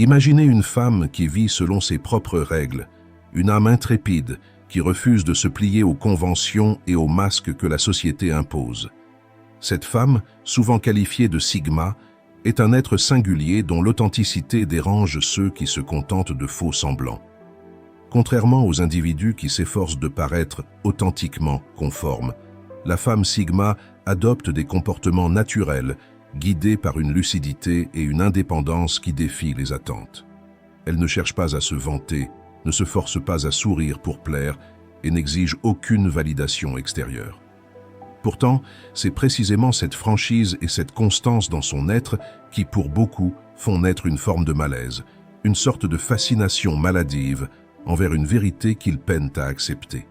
Imaginez une femme qui vit selon ses propres règles, une âme intrépide qui refuse de se plier aux conventions et aux masques que la société impose. Cette femme, souvent qualifiée de Sigma, est un être singulier dont l'authenticité dérange ceux qui se contentent de faux semblants. Contrairement aux individus qui s'efforcent de paraître authentiquement conformes, la femme Sigma adopte des comportements naturels, guidés par une lucidité et une indépendance qui défient les attentes. Elle ne cherche pas à se vanter, ne se force pas à sourire pour plaire et n'exige aucune validation extérieure. Pourtant, c'est précisément cette franchise et cette constance dans son être qui, pour beaucoup, font naître une forme de malaise, une sorte de fascination maladive envers une vérité qu'ils peinent à accepter.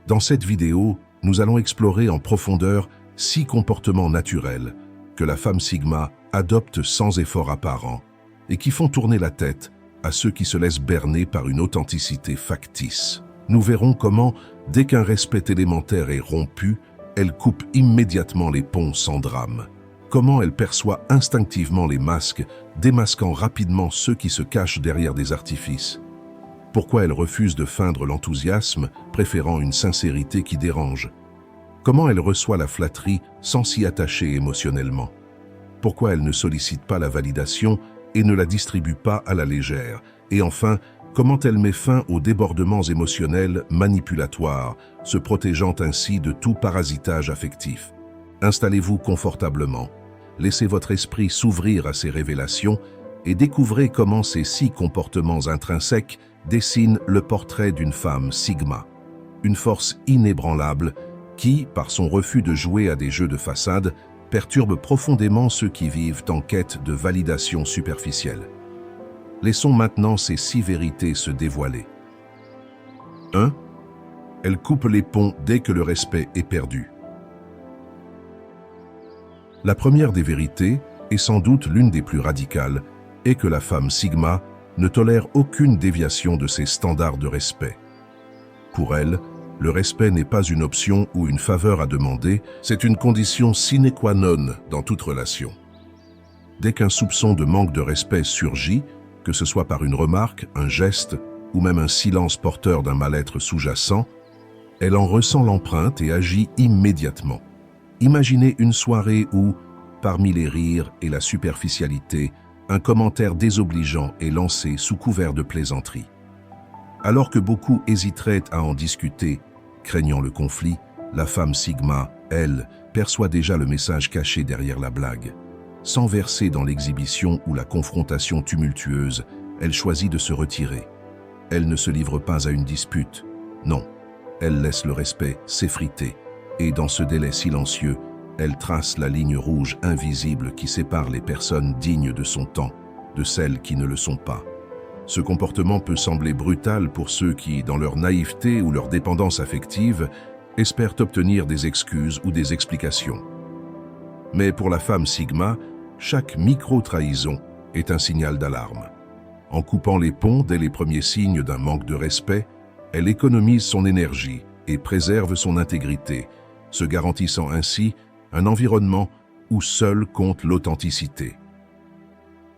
Dans cette vidéo, nous allons explorer en profondeur 6 comportements naturels que la femme Sigma adopte sans effort apparent et qui font tourner la tête à ceux qui se laissent berner par une authenticité factice. Nous verrons comment, dès qu'un respect élémentaire est rompu, elle coupe immédiatement les ponts sans drame. Comment elle perçoit instinctivement les masques, démasquant rapidement ceux qui se cachent derrière des artifices. Pourquoi elle refuse de feindre l'enthousiasme, préférant une sincérité qui dérange. Comment elle reçoit la flatterie sans s'y attacher émotionnellement. Pourquoi elle ne sollicite pas la validation et ne la distribue pas à la légère. Et enfin, comment elle met fin aux débordements émotionnels manipulatoires, se protégeant ainsi de tout parasitage affectif. Installez-vous confortablement, laissez votre esprit s'ouvrir à ces révélations et découvrez comment ces 6 comportements intrinsèques dessinent le portrait d'une femme Sigma. Une force inébranlable qui, par son refus de jouer à des jeux de façade, perturbe profondément ceux qui vivent en quête de validation superficielle. Laissons maintenant ces 6 vérités se dévoiler. 1. Elle coupe les ponts dès que le respect est perdu. La première des vérités, et sans doute l'une des plus radicales, est que la femme Sigma ne tolère aucune déviation de ses standards de respect. Pour elle, le respect n'est pas une option ou une faveur à demander, c'est une condition sine qua non dans toute relation. Dès qu'un soupçon de manque de respect surgit, que ce soit par une remarque, un geste ou même un silence porteur d'un mal-être sous-jacent, elle en ressent l'empreinte et agit immédiatement. Imaginez une soirée où, parmi les rires et la superficialité, un commentaire désobligeant est lancé sous couvert de plaisanterie. Alors que beaucoup hésiteraient à en discuter, craignant le conflit, la femme Sigma, elle, perçoit déjà le message caché derrière la blague. Sans verser dans l'exhibition ou la confrontation tumultueuse, elle choisit de se retirer. Elle ne se livre pas à une dispute. Non, elle laisse le respect s'effriter. Et dans ce délai silencieux, elle trace la ligne rouge invisible qui sépare les personnes dignes de son temps de celles qui ne le sont pas. Ce comportement peut sembler brutal pour ceux qui, dans leur naïveté ou leur dépendance affective, espèrent obtenir des excuses ou des explications. Mais pour la femme Sigma, chaque micro-trahison est un signal d'alarme. En coupant les ponts dès les premiers signes d'un manque de respect, elle économise son énergie et préserve son intégrité, se garantissant ainsi un environnement où seule compte l'authenticité.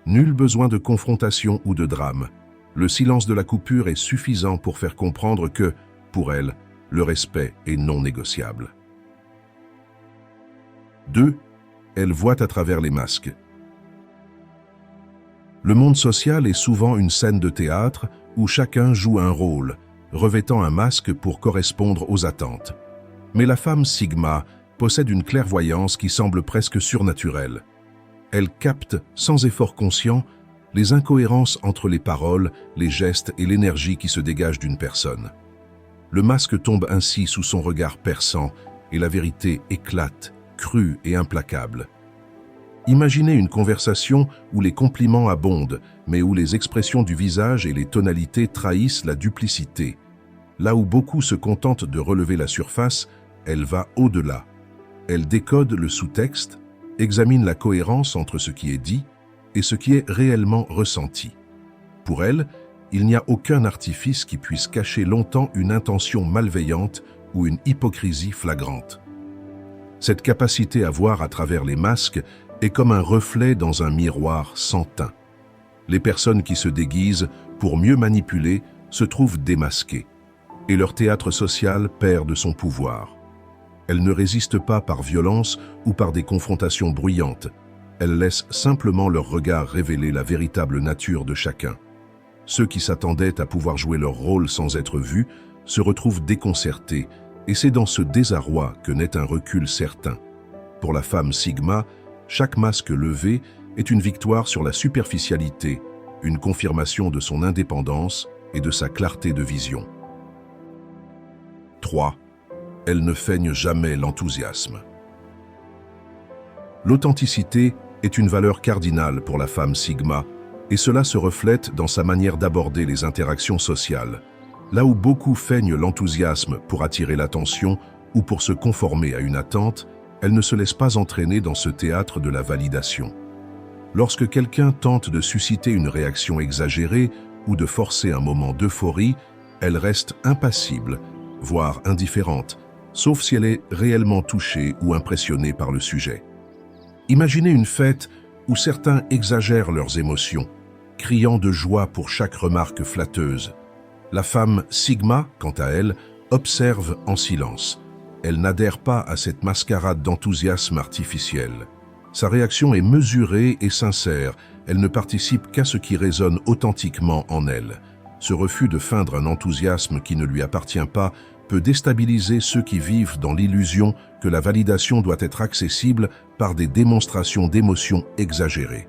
Nul besoin de confrontation ou de drame. Le silence de la coupure est suffisant pour faire comprendre que, pour elle, le respect est non négociable. 2. Elle voit à travers les masques. Le monde social est souvent une scène de théâtre où chacun joue un rôle, revêtant un masque pour correspondre aux attentes. Mais la femme Sigma possède une clairvoyance qui semble presque surnaturelle. Elle capte, sans effort conscient, les incohérences entre les paroles, les gestes et l'énergie qui se dégagent d'une personne. Le masque tombe ainsi sous son regard perçant et la vérité éclate, crue et implacable. Imaginez une conversation où les compliments abondent, mais où les expressions du visage et les tonalités trahissent la duplicité. Là où beaucoup se contentent de relever la surface, elle va au-delà. Elle décode le sous-texte, examine la cohérence entre ce qui est dit et ce qui est réellement ressenti. Pour elle, il n'y a aucun artifice qui puisse cacher longtemps une intention malveillante ou une hypocrisie flagrante. Cette capacité à voir à travers les masques est comme un reflet dans un miroir sans teint. Les personnes qui se déguisent pour mieux manipuler se trouvent démasquées, et leur théâtre social perd de son pouvoir. Elles ne résistent pas par violence ou par des confrontations bruyantes. Elles laissent simplement leur regard révéler la véritable nature de chacun. Ceux qui s'attendaient à pouvoir jouer leur rôle sans être vus se retrouvent déconcertés, et c'est dans ce désarroi que naît un recul certain. Pour la femme Sigma, chaque masque levé est une victoire sur la superficialité, une confirmation de son indépendance et de sa clarté de vision. 3. Elle ne feigne jamais l'enthousiasme. L'authenticité est une valeur cardinale pour la femme Sigma, et cela se reflète dans sa manière d'aborder les interactions sociales. Là où beaucoup feignent l'enthousiasme pour attirer l'attention ou pour se conformer à une attente, elle ne se laisse pas entraîner dans ce théâtre de la validation. Lorsque quelqu'un tente de susciter une réaction exagérée ou de forcer un moment d'euphorie, elle reste impassible, voire indifférente, sauf si elle est réellement touchée ou impressionnée par le sujet. Imaginez une fête où certains exagèrent leurs émotions, criant de joie pour chaque remarque flatteuse. La femme Sigma, quant à elle, observe en silence. Elle n'adhère pas à cette mascarade d'enthousiasme artificiel. Sa réaction est mesurée et sincère. Elle ne participe qu'à ce qui résonne authentiquement en elle. Ce refus de feindre un enthousiasme qui ne lui appartient pas peut déstabiliser ceux qui vivent dans l'illusion que la validation doit être accessible par des démonstrations d'émotions exagérées.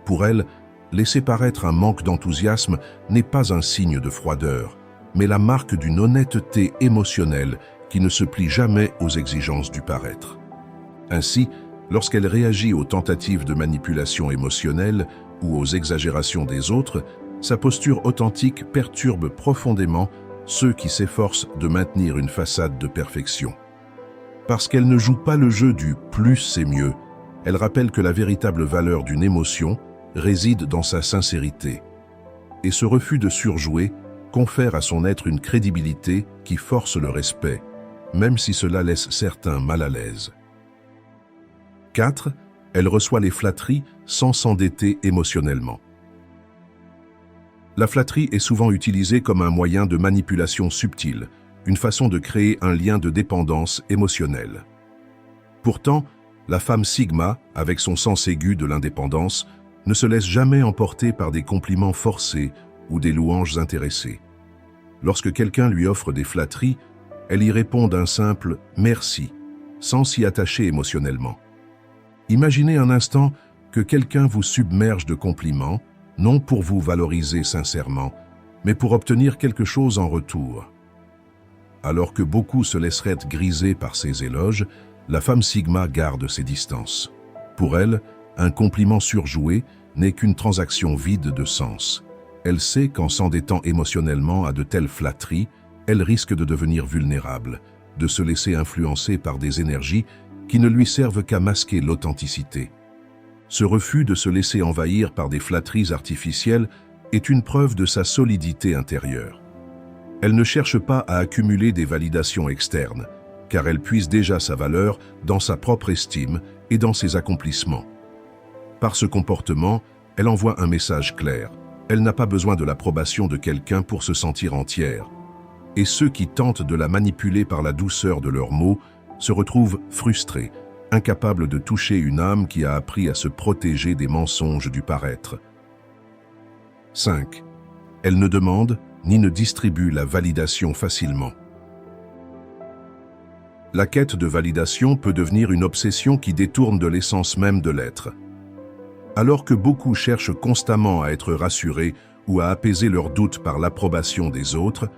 Pour elle, laisser paraître un manque d'enthousiasme n'est pas un signe de froideur, mais la marque d'une honnêteté émotionnelle qui ne se plie jamais aux exigences du paraître. Ainsi, lorsqu'elle réagit aux tentatives de manipulation émotionnelle ou aux exagérations des autres, sa posture authentique perturbe profondément ceux qui s'efforcent de maintenir une façade de perfection. Parce qu'elle ne joue pas le jeu du « plus c'est mieux », elle rappelle que la véritable valeur d'une émotion réside dans sa sincérité. Et ce refus de surjouer confère à son être une crédibilité qui force le respect, même si cela laisse certains mal à l'aise. 4. Elle reçoit les flatteries sans s'endetter émotionnellement. La flatterie est souvent utilisée comme un moyen de manipulation subtile, une façon de créer un lien de dépendance émotionnelle. Pourtant, la femme Sigma, avec son sens aigu de l'indépendance, ne se laisse jamais emporter par des compliments forcés ou des louanges intéressées. Lorsque quelqu'un lui offre des flatteries, elle y répond d'un simple « merci », sans s'y attacher émotionnellement. Imaginez un instant que quelqu'un vous submerge de compliments, non pour vous valoriser sincèrement, mais pour obtenir quelque chose en retour. Alors que beaucoup se laisseraient griser par ces éloges, la femme Sigma garde ses distances. Pour elle, un compliment surjoué n'est qu'une transaction vide de sens. Elle sait qu'en s'endettant émotionnellement à de telles flatteries, elle risque de devenir vulnérable, de se laisser influencer par des énergies qui ne lui servent qu'à masquer l'authenticité. Ce refus de se laisser envahir par des flatteries artificielles est une preuve de sa solidité intérieure. Elle ne cherche pas à accumuler des validations externes, car elle puise déjà sa valeur dans sa propre estime et dans ses accomplissements. Par ce comportement, elle envoie un message clair. Elle n'a pas besoin de l'approbation de quelqu'un pour se sentir entière. Et ceux qui tentent de la manipuler par la douceur de leurs mots se retrouvent frustrés, incapables de toucher une âme qui a appris à se protéger des mensonges du paraître. 5. Elle ne demande ni ne distribue la validation facilement. La quête de validation peut devenir une obsession qui détourne de l'essence même de l'être. Alors que beaucoup cherchent constamment à être rassurés ou à apaiser leurs doutes par l'approbation des autres,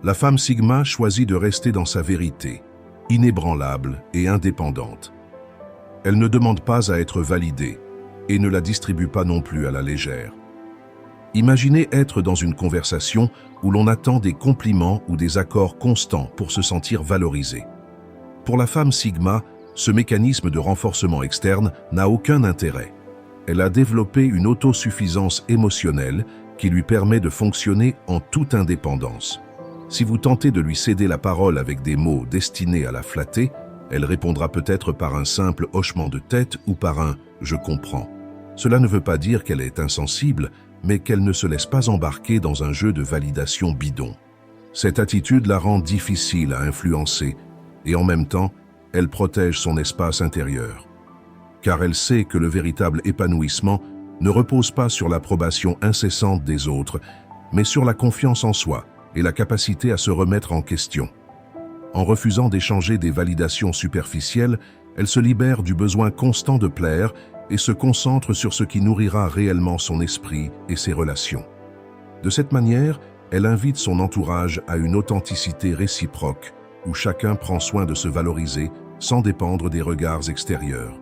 la femme Sigma choisit de rester dans sa vérité, inébranlable et indépendante. Elle ne demande pas à être validée et ne la distribue pas non plus à la légère. Imaginez être dans une conversation où l'on attend des compliments ou des accords constants pour se sentir valorisé. Pour la femme Sigma, ce mécanisme de renforcement externe n'a aucun intérêt. Elle a développé une autosuffisance émotionnelle qui lui permet de fonctionner en toute indépendance. Si vous tentez de lui céder la parole avec des mots destinés à la flatter, elle répondra peut-être par un simple hochement de tête ou par un « je comprends ». Cela ne veut pas dire qu'elle est insensible, mais qu'elle ne se laisse pas embarquer dans un jeu de validation bidon. Cette attitude la rend difficile à influencer et en même temps, elle protège son espace intérieur. Car elle sait que le véritable épanouissement ne repose pas sur l'approbation incessante des autres, mais sur la confiance en soi et la capacité à se remettre en question. En refusant d'échanger des validations superficielles, elle se libère du besoin constant de plaire et se concentre sur ce qui nourrira réellement son esprit et ses relations. De cette manière, elle invite son entourage à une authenticité réciproque, où chacun prend soin de se valoriser sans dépendre des regards extérieurs.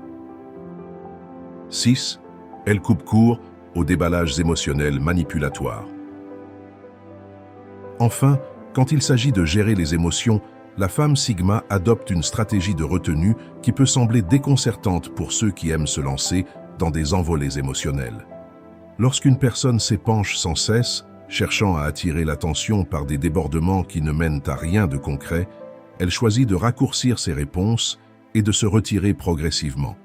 6. Elle coupe court aux déballages émotionnels manipulatoires. Enfin, quand il s'agit de gérer les émotions, la femme Sigma adopte une stratégie de retenue qui peut sembler déconcertante pour ceux qui aiment se lancer dans des envolées émotionnelles. Lorsqu'une personne s'épanche sans cesse, cherchant à attirer l'attention par des débordements qui ne mènent à rien de concret, elle choisit de raccourcir ses réponses et de se retirer progressivement.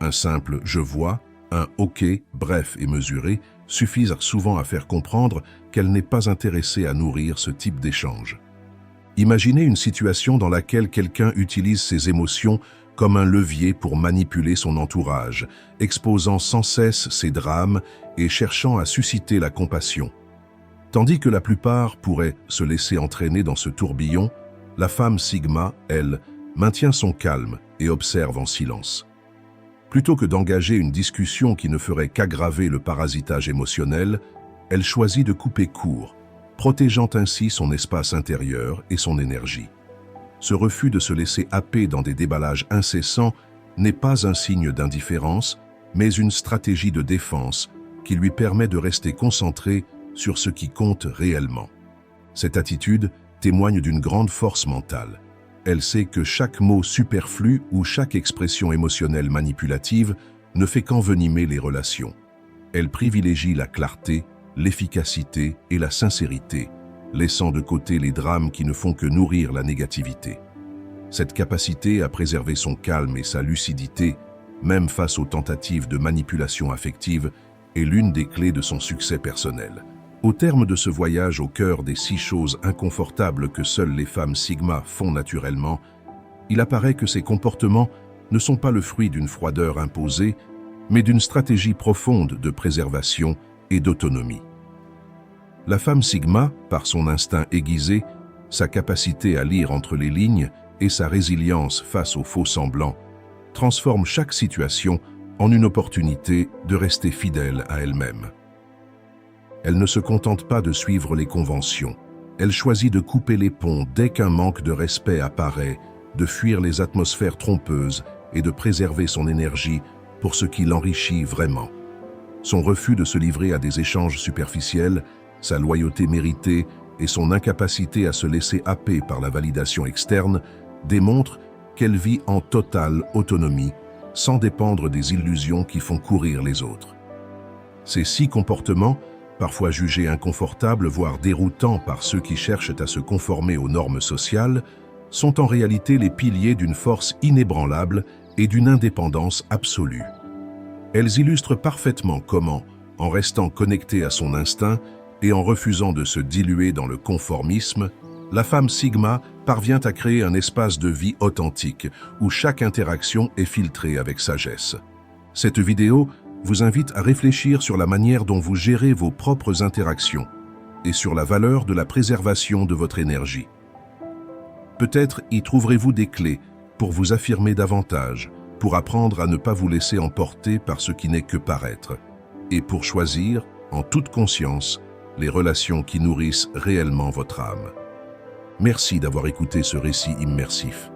Un simple « je vois », un « ok » bref et mesuré suffisent souvent à faire comprendre qu'elle n'est pas intéressée à nourrir ce type d'échange. Imaginez une situation dans laquelle quelqu'un utilise ses émotions comme un levier pour manipuler son entourage, exposant sans cesse ses drames et cherchant à susciter la compassion. Tandis que la plupart pourraient se laisser entraîner dans ce tourbillon, la femme Sigma, elle, maintient son calme et observe en silence. Plutôt que d'engager une discussion qui ne ferait qu'aggraver le parasitage émotionnel, elle choisit de couper court, protégeant ainsi son espace intérieur et son énergie. Ce refus de se laisser happer dans des déballages incessants n'est pas un signe d'indifférence, mais une stratégie de défense qui lui permet de rester concentrée sur ce qui compte réellement. Cette attitude témoigne d'une grande force mentale. Elle sait que chaque mot superflu ou chaque expression émotionnelle manipulative ne fait qu'envenimer les relations. Elle privilégie la clarté, l'efficacité et la sincérité, laissant de côté les drames qui ne font que nourrir la négativité. Cette capacité à préserver son calme et sa lucidité, même face aux tentatives de manipulation affective, est l'une des clés de son succès personnel. Au terme de ce voyage au cœur des 6 choses inconfortables que seules les femmes Sigma font naturellement, il apparaît que ces comportements ne sont pas le fruit d'une froideur imposée, mais d'une stratégie profonde de préservation et d'autonomie. La femme Sigma, par son instinct aiguisé, sa capacité à lire entre les lignes et sa résilience face aux faux semblants, transforme chaque situation en une opportunité de rester fidèle à elle-même. Elle ne se contente pas de suivre les conventions. Elle choisit de couper les ponts dès qu'un manque de respect apparaît, de fuir les atmosphères trompeuses et de préserver son énergie pour ce qui l'enrichit vraiment. Son refus de se livrer à des échanges superficiels, sa loyauté méritée et son incapacité à se laisser happer par la validation externe démontrent qu'elle vit en totale autonomie, sans dépendre des illusions qui font courir les autres. Ces 6 comportements, parfois jugés inconfortables, voire déroutants par ceux qui cherchent à se conformer aux normes sociales, sont en réalité les piliers d'une force inébranlable et d'une indépendance absolue. Elles illustrent parfaitement comment, en restant connectée à son instinct et en refusant de se diluer dans le conformisme, la femme Sigma parvient à créer un espace de vie authentique où chaque interaction est filtrée avec sagesse. Cette vidéo vous invite à réfléchir sur la manière dont vous gérez vos propres interactions et sur la valeur de la préservation de votre énergie. Peut-être y trouverez-vous des clés pour vous affirmer davantage, pour apprendre à ne pas vous laisser emporter par ce qui n'est que paraître, et pour choisir, en toute conscience, les relations qui nourrissent réellement votre âme. Merci d'avoir écouté ce récit immersif.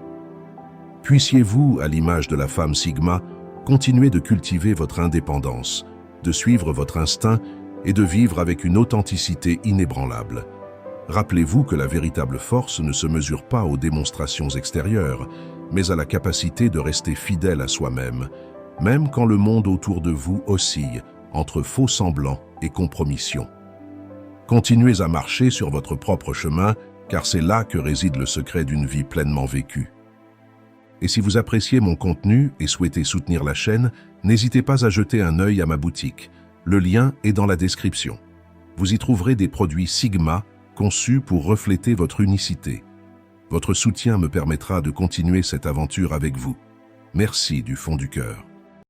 Puissiez-vous, à l'image de la femme Sigma, continuer de cultiver votre indépendance, de suivre votre instinct et de vivre avec une authenticité inébranlable. Rappelez-vous que la véritable force ne se mesure pas aux démonstrations extérieures, mais à la capacité de rester fidèle à soi-même, même quand le monde autour de vous oscille entre faux semblants et compromissions. Continuez à marcher sur votre propre chemin, car c'est là que réside le secret d'une vie pleinement vécue. Et si vous appréciez mon contenu et souhaitez soutenir la chaîne, n'hésitez pas à jeter un œil à ma boutique. Le lien est dans la description. Vous y trouverez des produits Sigma conçus pour refléter votre unicité. Votre soutien me permettra de continuer cette aventure avec vous. Merci du fond du cœur.